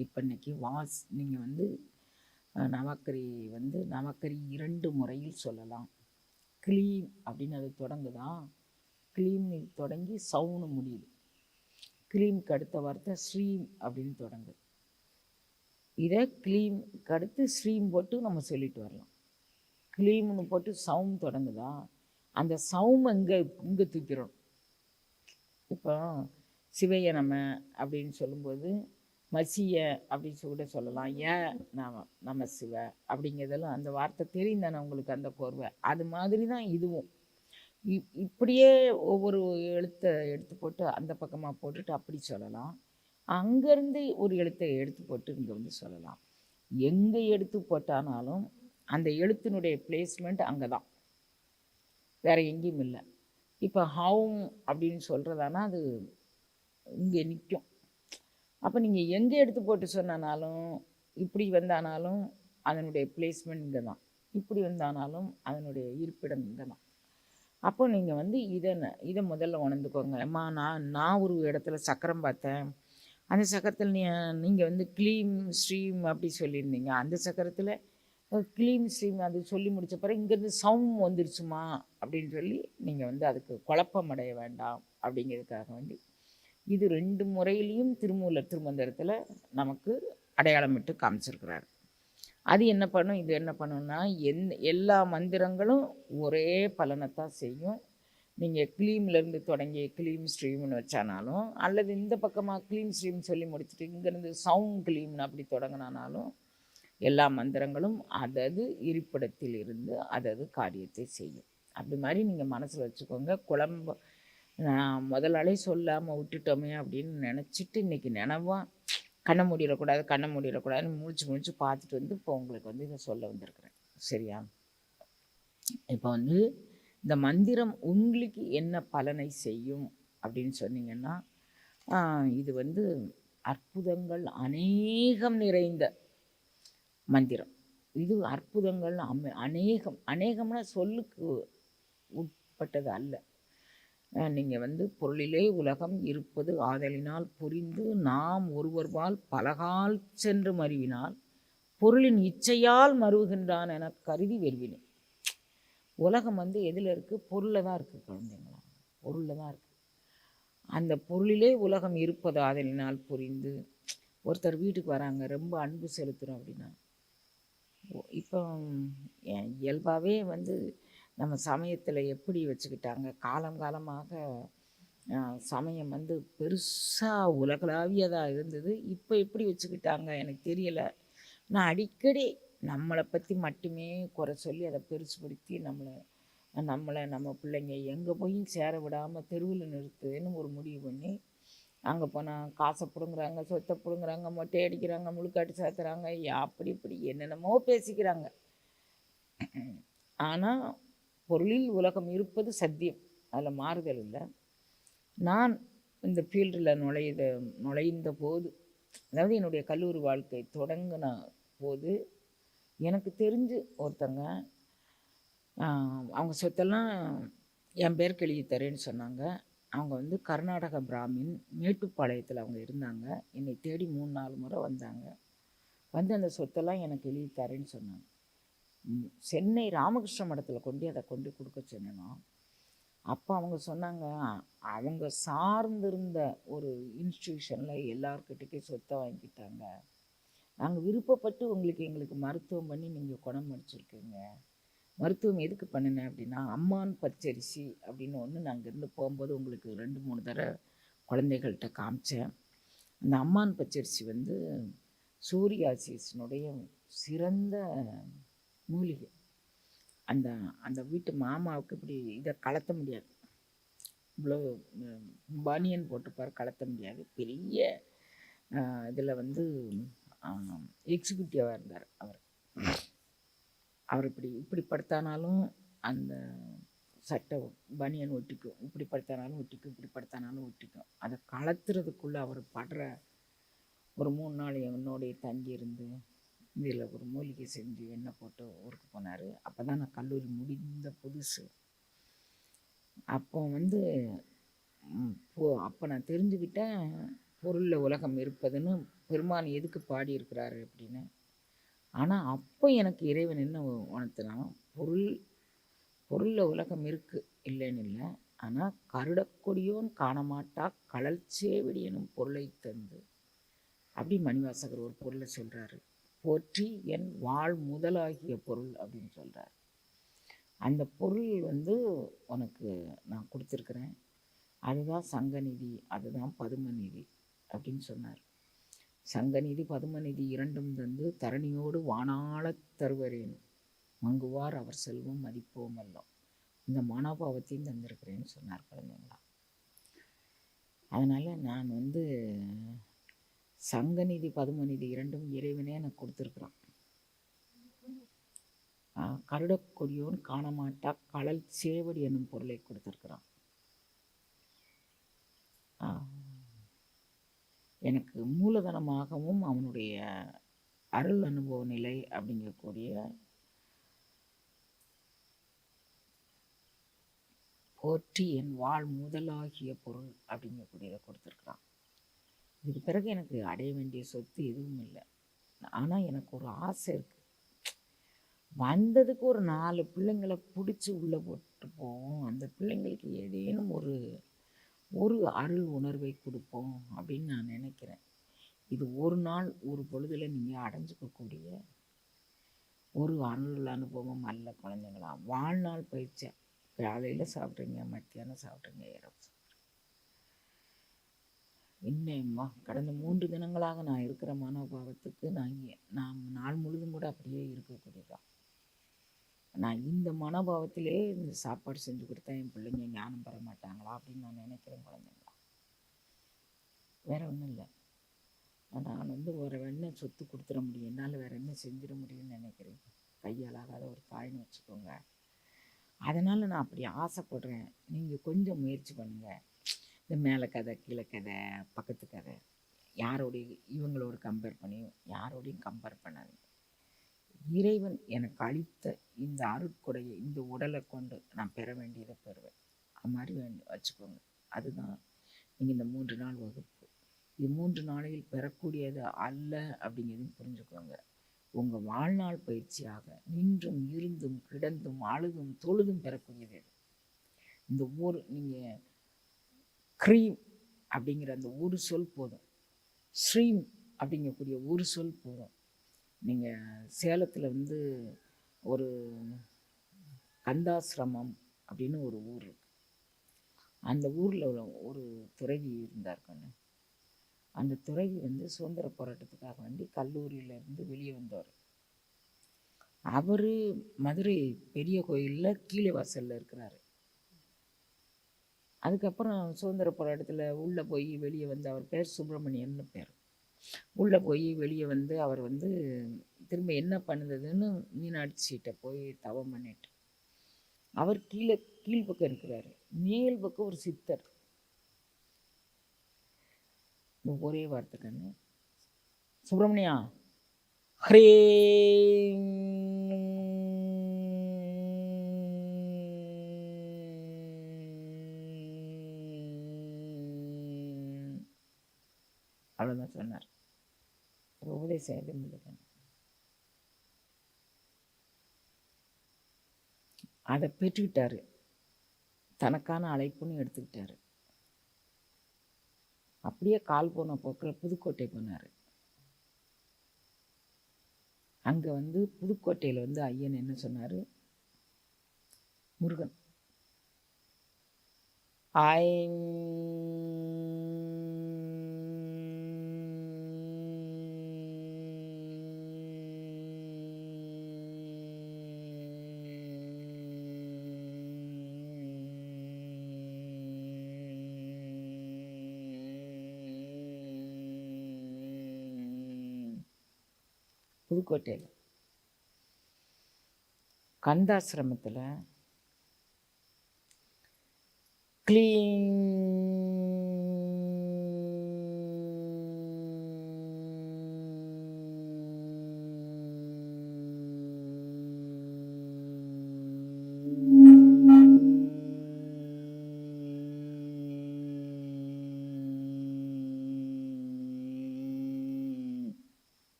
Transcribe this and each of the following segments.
இப்போ இன்னைக்கு நீங்கள் வந்து நவக்கரி நவக்கரி 2 முறையில் சொல்லலாம். க்ளீம் அப்படின்னு அது தொடங்குதா, க்ளீம்னு தொடங்கி சவுன்னு முடியுது. க்ளீம்க்கு அடுத்த வார்த்தை ஸ்ரீம் அப்படின்னு தொடங்குது. இதை க்ளீம்க்கு அடுத்து ஸ்ரீம் போட்டு நம்ம சொல்லிட்டு வரலாம். க்ளீம்னு போட்டு சவும் தொடங்குதா, அந்த சவும் இங்கே தூக்கிறோம். இப்போ சிவைய நம்ம அப்படின்னு சொல்லும்போது மசிய அப்படின்னு கூட சொல்லலாம். நம்ம சிவ அப்படிங்கிறதெல்லாம் அந்த வார்த்தை தெரியும் தானே உங்களுக்கு, அந்த போர்வை. அது மாதிரி தான் இதுவும். இப்படியே ஒவ்வொரு எழுத்தை எடுத்து போட்டு அந்த பக்கமாக போட்டுட்டு அப்படி சொல்லலாம். அங்கேருந்து ஒரு எழுத்தை எடுத்து போட்டு இங்கே வந்து சொல்லலாம். எங்கே எடுத்து போட்டானாலும் அந்த எழுத்தினுடைய பிளேஸ்மெண்ட் அங்கே தான், வேறு எங்கேயும் இல்லை. இப்போ ஹவும் அப்படின்னு சொல்கிறதானா அது இங்கே நிற்கும். அப்போ நீங்கள் எங்கே எடுத்து போட்டு சொன்னாலும், இப்படி வந்தானாலும் அதனுடைய பிளேஸ்மெண்ட் இங்கே தான், இப்படி வந்தானாலும் அதனுடைய இருப்பிடம் இங்கே தான். அப்போ நீங்கள் வந்து இதை முதல்ல உணர்ந்துக்கோங்க. அம்மா நான் ஒரு இடத்துல சக்கரம் பார்த்தேன், அந்த சக்கரத்தில் நீங்கள் வந்து க்ளீம் ஸ்ட்ரீம் அப்படி சொல்லியிருந்தீங்க. அந்த சக்கரத்தில் க்ளீம் ஸ்ட்ரீம் அது சொல்லி முடித்த பிறகு இங்கேருந்து சவுண்ட் வந்துருச்சுமா அப்படின்னு சொல்லி நீங்கள் வந்து அதுக்கு குழப்பம் அடைய வேண்டாம் அப்படிங்கிறதுக்காக வேண்டி இது 2 முறையிலையும் திருமூலர் திருமந்திரத்தில் நமக்கு அடையாளமிட்டு காமிச்சிருக்கிறார். அது என்ன பண்ணும், இது என்ன பண்ணுன்னா, எல்லா மந்திரங்களும் ஒரே பலனைத்தான் செய்யும். நீங்கள் க்ளீம்லேருந்து தொடங்கி க்ளீம் ஸ்ட்ரீம்னு வச்சானாலும், அல்லது இந்த பக்கமாக க்ளீம் ஸ்ட்ரீம் சொல்லி முடிச்சுட்டு இங்கேருந்து சவுண்ட் க்ளீம்னு அப்படி தொடங்கினாலும் எல்லா மந்திரங்களும் அதது இருப்பிடத்தில் இருந்து அதது காரியத்தை செய்யும். அப்படி மாதிரி நீங்கள் மனசில் வச்சுக்கோங்க. நான் முதலாளே சொல்லாமல் விட்டுட்டோமே அப்படின்னு நினச்சிட்டு இன்றைக்கி நினைவான் கண்ணை மூடிடக்கூடாதுன்னு முழிச்சு பார்த்துட்டு வந்து இப்போ உங்களுக்கு வந்து இதை சொல்ல வந்திருக்கிறேன். சரியா? இப்போ வந்து இந்த மந்திரம் உங்களுக்கு என்ன பலனை செய்யும் அப்படின்னு சொன்னீங்கன்னா, இது வந்து அற்புதங்கள் அநேகம் நிறைந்த மந்திரம். இது அற்புதங்கள் அநேகம்னா சொல்லுக்கு உட்பட்டது அல்ல. நீங்கள் வந்து பொருளிலே உலகம் இருப்பது ஆதலினால் புரிந்து நாம் ஒருவர்பால் பலகால் சென்று மருவினால் பொருளின் இச்சையால் மருவுகின்றான் என கருதி வெறுவினேன். உலகம் வந்து எதில் இருக்குது? பொருளில் தான் இருக்குது குழந்தைங்களா, பொருளில் தான் இருக்குது. அந்த பொருளிலே உலகம் இருப்பது ஆதலினால் புரிந்து ஒருத்தர் வீட்டுக்கு வராங்க, ரொம்ப அன்பு செலுத்துகிறோம் அப்படின்னா, இப்போ இயல்பாகவே வந்து நம்ம சமயத்தில் எப்படி வச்சுக்கிட்டாங்க, காலமாக சமயம் வந்து பெருசாக உலகளாவியதாக இருந்தது. இப்போ எப்படி வச்சுக்கிட்டாங்க எனக்கு தெரியலை. நான் அடிக்கடி நம்மளை பற்றி மட்டுமே குறை சொல்லி அதை பெருசுபடுத்தி நம்ம பிள்ளைங்க எங்கே போய் சேர விடாமல் தெருவில் நிறுத்துன்னு ஒரு முடிவு பண்ணி, அங்கே போனால் காசை பிடுங்குறாங்க, சொத்தை பிடுங்குறாங்க, மொட்டை அடிக்கிறாங்க, முழுக்காட்டு சாத்துறாங்க, அப்படி இப்படி என்னென்னமோ பேசிக்கிறாங்க. ஆனால் பொருளில் உலகம் இருப்பது சத்தியம், அதில் மாறுதல் இல்லை. நான் இந்த ஃபீல்டில் நுழைந்த போது, அதாவது என்னுடைய கல்லூரி வாழ்க்கை தொடங்கின போது எனக்கு தெரிஞ்சு ஒருத்தங்க அவங்க சொத்தெல்லாம் என் பேருக்கு எழுதி தரேன்னு சொன்னாங்க. அவங்க வந்து கர்நாடக பிராமின், மேட்டுப்பாளையத்தில் அவங்க இருந்தாங்க. என்னை தேடி 3-4 முறை வந்தாங்க. வந்து அந்த சொத்தெல்லாம் எனக்கு எழுதி தரேன்னு சொன்னாங்க. சென்னை ராமகிருஷ்ண மடத்தில் அதை கொண்டு கொடுக்க சொன்னேன்னா, அப்போ அவங்க சொன்னாங்க, அவங்க சார்ந்திருந்த ஒரு இன்ஸ்டியூஷனில் எல்லார்கிட்டக்கே சொத்தை வாங்கிட்டாங்க. நாங்கள் விருப்பப்பட்டு எங்களுக்கு மருத்துவம் பண்ணி நீங்கள் குணம் முடிச்சிருக்கீங்க. மருத்துவம் எதுக்கு பண்ணினேன் அப்படின்னா, அம்மான் பச்சரிசி அப்படின்னு ஒன்று நாங்கள் இருந்து போகும்போது உங்களுக்கு 2-3 தடவை குழந்தைகள்கிட்ட காமிச்சேன். அந்த அம்மான் பச்சரிசி வந்து சூரியாசிஸினுடைய சிறந்த மூலிகை. அந்த வீட்டு மாமாவுக்கு இப்படி இதை கலத்த முடியாது, இவ்வளோ பனியன் போட்டுப்பார், கலத்த முடியாது. பெரிய இதில் வந்து எக்ஸிக்யூட்டிவாக இருந்தார் அவர் இப்படி படுத்தானாலும் அந்த சட்டை பனியன் ஒட்டிக்கும், இப்படி படுத்தானாலும் ஒட்டிக்கும், இப்படி படுத்தானாலும் ஒட்டிக்கும். அதை கலத்துறதுக்குள்ளே அவர் படுற ஒரு 3 நாள் என்னோடைய தங்கியிருந்து இதில் ஒரு மூலிகை செஞ்சு எண்ணெய் போட்டு ஊருக்கு போனார். அப்போ தான் நான் கல்லூரி முடிந்த புதுசு. அப்போ வந்து அப்போ நான் தெரிஞ்சுக்கிட்டேன், பொருளில் உலகம் இருப்பதுன்னு பெருமான் எதுக்கு பாடியிருக்கிறாரு அப்படின்னு. ஆனால் அப்போ எனக்கு இறைவன் என்ன உணர்த்தினா, பொருளில் உலகம் இருக்குது இல்லைன்னு இல்லை, ஆனால் கருடக்கொடியோன் காணமாட்டா கழல்சேவடி எனும் பொருளை தந்து அப்படி மணிவாசகர் ஒரு பொருளை சொல்கிறாரு. போற்றி என் வாழ் முதலாகிய பொருள் அப்படின்னு சொல்கிறார். அந்த பொருள் உனக்கு நான் கொடுத்துருக்குறேன், அதுதான் சங்கநிதி, அதுதான் பதுமநிதி அப்படின்னு சொன்னார். சங்கநிதி பதுமநிதி இரண்டும் தந்து தரணியோடு வானாளத் தருவரேன் மங்குவார் அவர் செல்வம் மதிப்போம் எல்லாம், இந்த மனோபாவத்தையும் தந்திருக்கிறேன்னு சொன்னார் குழந்தைங்களா. அதனால் நான் சங்கநிதி பதுமநிதி இரண்டும் இறைவனே எனக்கு கொடுத்துருக்குறான். கருடக்கொடியோன் காணமாட்டா கழல் சேவடி என்னும் பொருளை கொடுத்துருக்குறான். எனக்கு மூலதனமாகவும் அவனுடைய அருள் அனுபவ நிலை அப்படிங்கக்கூடிய போற்றி என் வாழ் முதலாகிய பொருள் அப்படிங்கக்கூடியதை கொடுத்துருக்குறான். இதுக்கு பிறகு எனக்கு அடைய வேண்டிய சொத்து எதுவும் இல்லை. ஆனால் எனக்கு ஒரு ஆசை இருக்குது. வந்ததுக்கு ஒரு 4 பிள்ளைங்களை பிடிச்சி உள்ளே போட்டு போவோம், அந்த பிள்ளைங்களுக்கு ஏதேனும் ஒரு அருள் உணர்வை கொடுப்போம் அப்படின்னு நான் நினைக்கிறேன். இது ஒரு நாள் ஒரு பொழுதில் நீங்கள் அடைஞ்சிக்கக்கூடிய ஒரு அருள் அனுபவம் அல்ல குழந்தைங்களா. வாழ்நாள் பயிற்சி. காலையில் சாப்பிட்றீங்க, மத்தியானம் சாப்பிட்றீங்க, இரவு சாப்பிட்றீங்க. இன்னும்மா கடந்த 3 தினங்களாக நான் இருக்கிற மனோபாவத்துக்கு நான் நாள் முழுதும் கூட அப்படியே இருக்கக்கூடியதான். நான் இந்த மனோபாவத்திலே இந்த சாப்பாடு செஞ்சு கொடுத்தா என் பிள்ளைங்க ஞானம் பெற மாட்டாங்களா அப்படின்னு நான் நினைக்கிறேன் குழந்தைங்களா. வேற ஒன்றும் இல்லை. நான் ஒரு என்ன சொத்து கொடுத்துட முடியும், என்னால் வேற என்ன செஞ்சிட முடியும்னு நினைக்கிறேன். கையாலாகாத ஒரு தாய்னு வச்சுக்கோங்க. அதனால் நான் அப்படி ஆசைப்படுறேன். நீங்கள் கொஞ்சம் முயற்சி பண்ணுங்கள். இந்த மேலே கதை கீழே கதை பக்கத்து கதை யாரோடையும் இவங்களோட கம்பேர் பண்ணி யாரோடையும் கம்பேர் பண்ணாதீங்க. இறைவன் எனக்கு அளித்த இந்த அருட்கொடையை இந்த உடலை கொண்டு நான் பெற வேண்டியதை பெறுவேன். அது மாதிரி வச்சுக்கோங்க. அதுதான் நீங்கள் இந்த 3 நாள் வகுப்பு. இது 3 நாளையில் பெறக்கூடியது அல்ல அப்படிங்கிறதையும் புரிஞ்சுக்கோங்க. உங்கள் வாழ்நாள் பயிற்சியாக நின்றும் இருந்தும் கிடந்தும் அழுதும் தொழுதும் பெறக்கூடியது. இந்த நீங்கள் க்ரீம் அப்படிங்கிற அந்த ஒரு சொல் போதும், ஸ்ரீம் அப்படிங்கக்கூடிய ஒரு சொல் போதும். நீங்கள் சேலத்தில் ஒரு கந்தாசிரமம் அப்படின்னு ஒரு ஊர் இருக்கு. அந்த ஊரில் ஒரு துறவி இருந்தார் கண்ணு. அந்த துறவி சுதந்திர போராட்டத்துக்காக வேண்டி கல்லூரியிலேருந்து வெளியே வந்தவர். அவர் மதுரை பெரிய கோயிலில் கீழே வாசலில் இருக்கிறாரு. அதுக்கப்புறம் சுதந்திர போராட்டத்தில் உள்ளே போய் வெளியே அவர் பேர் சுப்பிரமணியன்னு பேர். உள்ளே போய் வெளியே அவர் திரும்ப என்ன பண்ணுறதுன்னு மீனாட்சிகிட்ட போய் தவம் பண்ணிட்டு அவர் கீழ்பக்கம் இருக்கிறாரு. மேல் பக்கம் ஒரு சித்தர். ஒரே வார்த்தை கண்ணு, சுப்பிரமணியா ஹரே அவ்வளோதான் சொன்னார். உபதேசம் எதுவும் இல்லை. அதை பெற்றுக்கிட்டாரு. தனக்கான அழைப்புன்னு எடுத்துக்கிட்டாரு. அப்படியே கால் போன போக்கில் புதுக்கோட்டை போனார். அங்கே புதுக்கோட்டையில் ஐயன் என்ன சொன்னார், முருகன் புதுக்கோட்டையில் கந்தாசிரமத்தில் க்ளீன்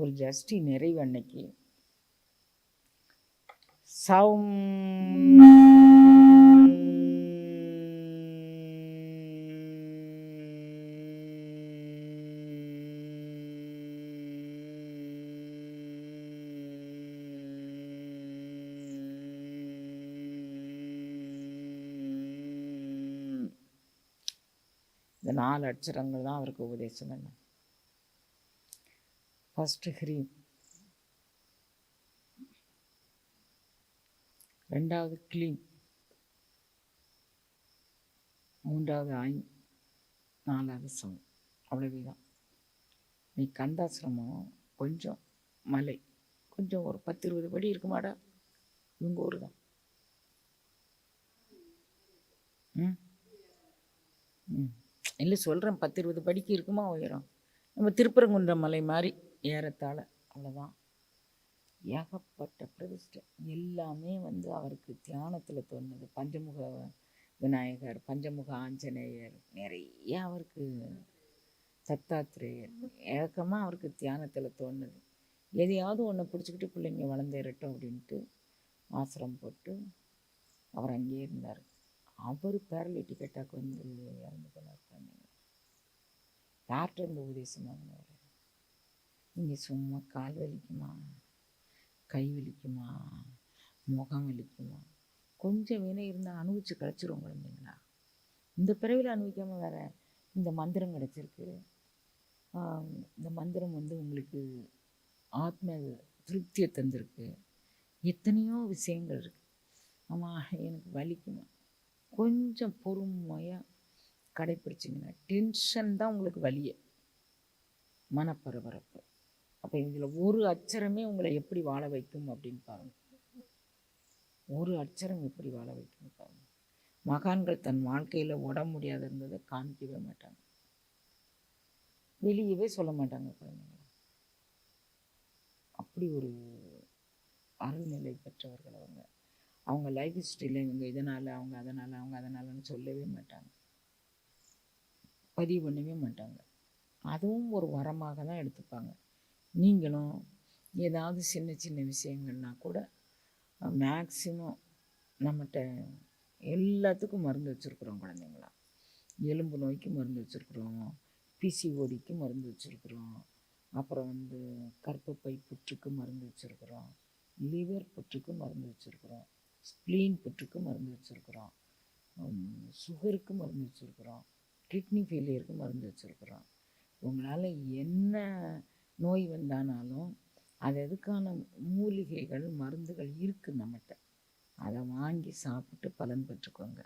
உங்கள் ஜஷ்டி நிறைவு அன்னைக்கு சௌம் இந்த 4 அட்சரங்கள் தான் அவருக்கு உபதேசம் என்ன. ஃபஸ்ட்டு ஹ்ரீம், 2வது க்ளீம், 3வது ஐம், 4வது சௌம். அவ்வளவே தான். நீ கந்தாசிரமம் கொஞ்சம் மலை கொஞ்சம் ஒரு 10-20 படி இருக்குமாடா, இவங்க ஊர் தான். இல்லை சொல்கிறேன், 10-20 படிக்கு இருக்குமா உயரம். நம்ம திருப்பரங்குன்ற மலை மாதிரி ஏறத்தாழ, அவ்வளோதான். ஏகப்பட்ட பிரதிஷ்டை எல்லாமே அவருக்கு தியானத்தில் தோணுது. பஞ்சமுக விநாயகர், பஞ்சமுக ஆஞ்சநேயர், நிறைய அவருக்கு தத்தாத்திரேயர், ஏக்கமாக அவருக்கு தியானத்தில் தோணுது. எதையாவது ஒன்று பிடிச்சிக்கிட்டு பிள்ளைங்க வளர்ந்தேறட்டும் அப்படின்ட்டு ஆசிரம் போட்டு அவர் அங்கேயே இருந்தார். அவர் பேரலிட்டிக் அட்டாக் இறந்து போனார். யார்கிட்ட இருந்து உபதேசம் வாங்கினார்? நீங்கள் சும்மா கால் வலிக்குமா, கை வலிக்குமா, முகம் வலிக்குமா, கொஞ்சம் வினை இருந்தால் அனுபவிச்சு கிடச்சிரும் குழந்தைங்களா. இந்த பிறவியில் அனுபவிக்காமல் வேற இந்த மந்திரம் கிடச்சிருக்கு. இந்த மந்திரம் உங்களுக்கு ஆத்ம திருப்தியை தந்திருக்கு. எத்தனையோ விஷயங்கள் இருக்குது. ஆமாம், எனக்கு வலிக்குமா, கொஞ்சம் பொறுமையாக கடைப்பிடிச்சிங்கன்னா, டென்ஷன் தான் உங்களுக்கு வலியே, மனப்பரபரப்பு. அப்போ இதில் ஒரு அட்சரமே உங்களை எப்படி வாழ வைக்கும் அப்படின்னு பாருங்கள். ஒரு அட்சரம் எப்படி வாழ வைக்கும் பாருங்கள். மகான்கள் தன் வாழ்க்கையில் உடம்பு முடியாத இருந்ததை காமிக்கவே மாட்டாங்க, வெளியவே சொல்ல மாட்டாங்க குழந்தைங்க. அப்படி ஒரு அருள்நிலை பெற்றவர்கள் அவங்க. அவங்க லைஃப் ஹிஸ்ட்ரியில் இவங்க இதனால், அவங்க அதனால், அவங்க அதனாலன்னு சொல்லவே மாட்டாங்க, பதிவு பண்ணவே மாட்டாங்க. அதுவும் ஒரு வரமாக தான் எடுத்துப்பாங்க. நீங்களும் ஏதாவது சின்ன சின்ன விஷயங்கள்னா கூட மேக்சிமம் நம்மகிட்ட எல்லாத்துக்கும் மருந்து வச்சுருக்குறோம் குழந்தைங்களா. எலும்பு நோய்க்கு மருந்து வச்சுருக்குறோம், பிசிஓடிக்கு மருந்து வச்சுருக்குறோம், அப்புறம் கர்ப்பப்பை புற்றுக்கு மருந்து வச்சுருக்குறோம், லிவர் புற்றுக்கு மருந்து வச்சுருக்குறோம், ஸ்ப்ளீன் புற்றுக்கு மருந்து வச்சுருக்குறோம், சுகருக்கு மருந்து வச்சுருக்குறோம், கிட்னி ஃபெயிலியருக்கு மருந்து வச்சுருக்குறோம். உங்களால் என்ன நோய் வந்தானாலும் அது எதுக்கான மூலிகைகள் மருந்துகள் இருக்குது நம்மகிட்ட. அதை வாங்கி சாப்பிட்டு பலன் பெற்றுக்கோங்க.